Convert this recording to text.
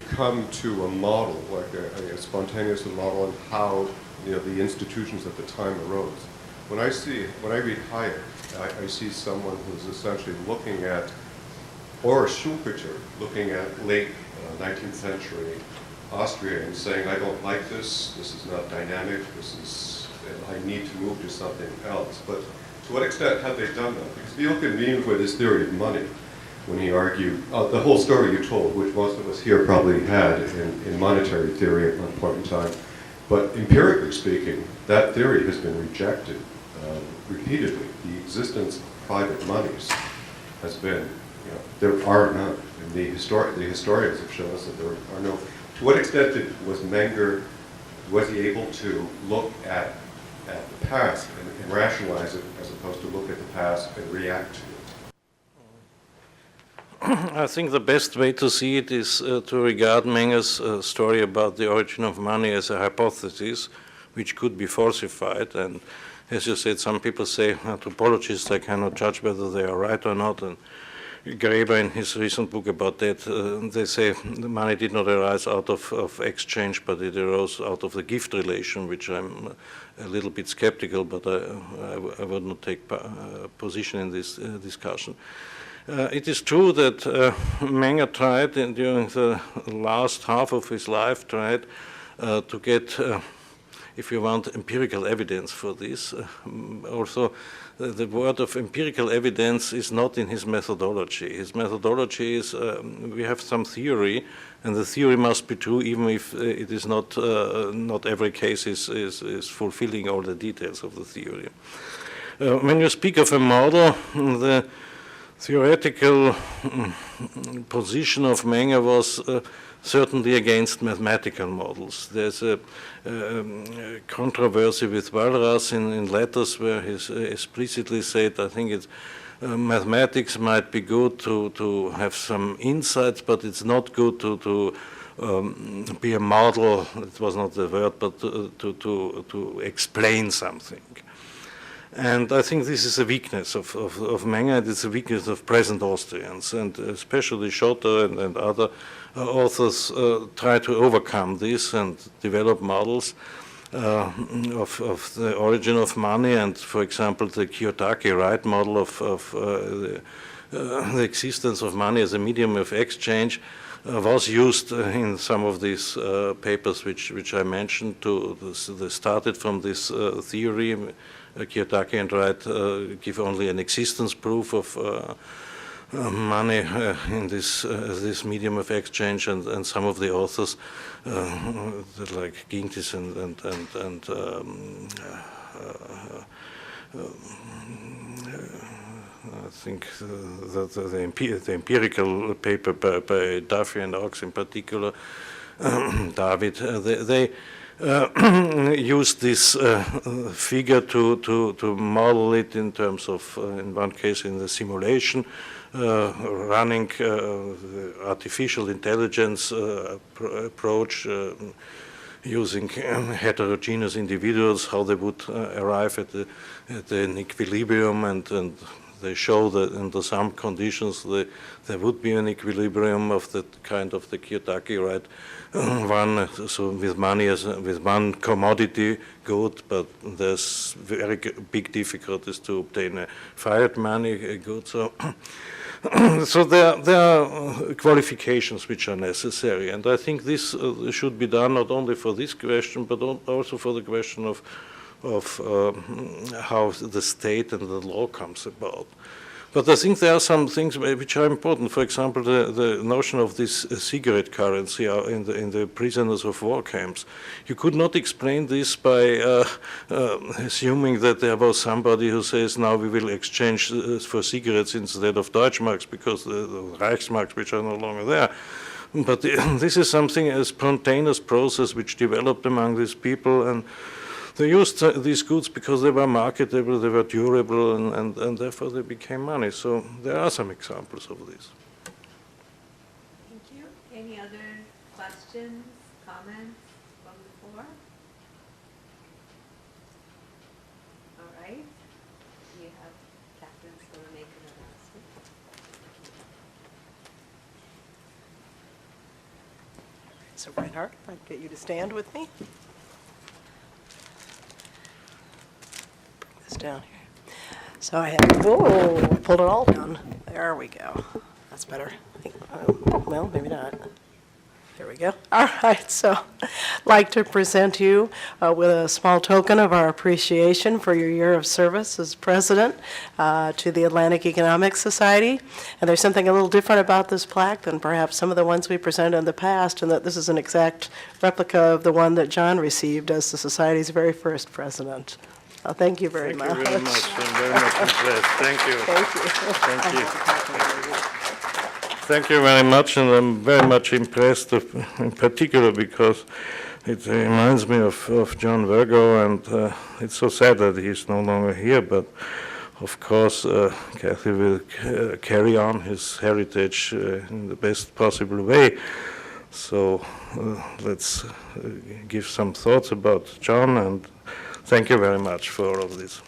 come to a model, like a spontaneous model on how the institutions at the time arose. When I read Hayek, I see someone who's essentially looking at, or Schumpeter, looking at late 19th century Austria and saying, I don't like this is not dynamic, I need to move to something else. But to what extent have they done that? Because if you look at Reinhard's theory of money, when he argued, the whole story you told, which most of us here probably had in monetary theory at one point in time, but empirically speaking, that theory has been rejected repeatedly. The existence of private monies has been, there are none. And the historians have shown us that there are no. To what extent was he able to look at the past and rationalize it as opposed to look at the past and react to it? I think the best way to see it is to regard Menger's story about the origin of money as a hypothesis which could be falsified. And as you said, some people say, anthropologists, I cannot judge whether they are right or not. And Graeber, in his recent book about that, they say the money did not arise out of exchange, but it arose out of the gift relation, which I'm a little bit skeptical, but I would not take position in this discussion. It is true that Menger tried, during the last half of his life, to get, if you want, empirical evidence for this. Also, the word of empirical evidence is not in his methodology. His methodology is, we have some theory, and the theory must be true even if it is not every case is fulfilling all the details of the theory. When you speak of a model, the theoretical position of Menger was certainly against mathematical models. There's a controversy with Walras in letters where he explicitly said, I think it's mathematics might be good to have some insights, but it's not good to be a model, it was not the word, but to explain something. And I think this is a weakness of Menger, and it's a weakness of present Austrians, and especially Schotter and other authors try to overcome this and develop models of the origin of money. And, for example, the Kiyotaki-Wright model of the existence of money as a medium of exchange was used in some of these papers which I mentioned. They started from this theory. Kiyotaki and Wright give only an existence proof of money in this medium of exchange, and some of the authors, like Gintis and I think the empirical paper by Duffy and Ox in particular, David, they use this figure to model it in terms of, in one case, in the simulation, running artificial intelligence approach, using heterogeneous individuals, how they would arrive at an equilibrium, and they show that under some conditions there would be an equilibrium of the kind of the Kiyotaki-Wright one, so with money with one commodity good, but there's very big difficulties to obtain a fiat money good. So, so there are qualifications which are necessary, and I think this should be done not only for this question, but also for the question of how the state and the law comes about. But I think there are some things which are important. For example, the notion of this cigarette currency in the prisoners of war camps. You could not explain this by assuming that there was somebody who says, now we will exchange for cigarettes instead of Deutschmarks because the Reichsmarks, which are no longer there. But this is something, a spontaneous process which developed among these people, and they used these goods because they were marketable, they were durable, and therefore they became money. So there are some examples of this. Thank you. Any other questions, comments from the floor? All right. You have Catherine's going to make an announcement. So Reinhard, I'd get you to stand with me. Bring this down here. So I have, whoa, pulled it all down. There we go. That's better. Well, maybe not. There we go. All right, so I'd like to present you with a small token of our appreciation for your year of service as president to the Atlantic Economic Society. And there's something a little different about this plaque than perhaps some of the ones we presented in the past, and that this is an exact replica of the one that John received as the Society's very first president. Thank you very much. Thank you very much. I'm very much impressed. Thank you. Thank you. Thank you. Thank you very much, and I'm very much impressed, in particular because it reminds me of John Virgo, and it's so sad that he's no longer here, but of course Kathy will carry on his heritage in the best possible way. So let's give some thoughts about John, and thank you very much for all of this.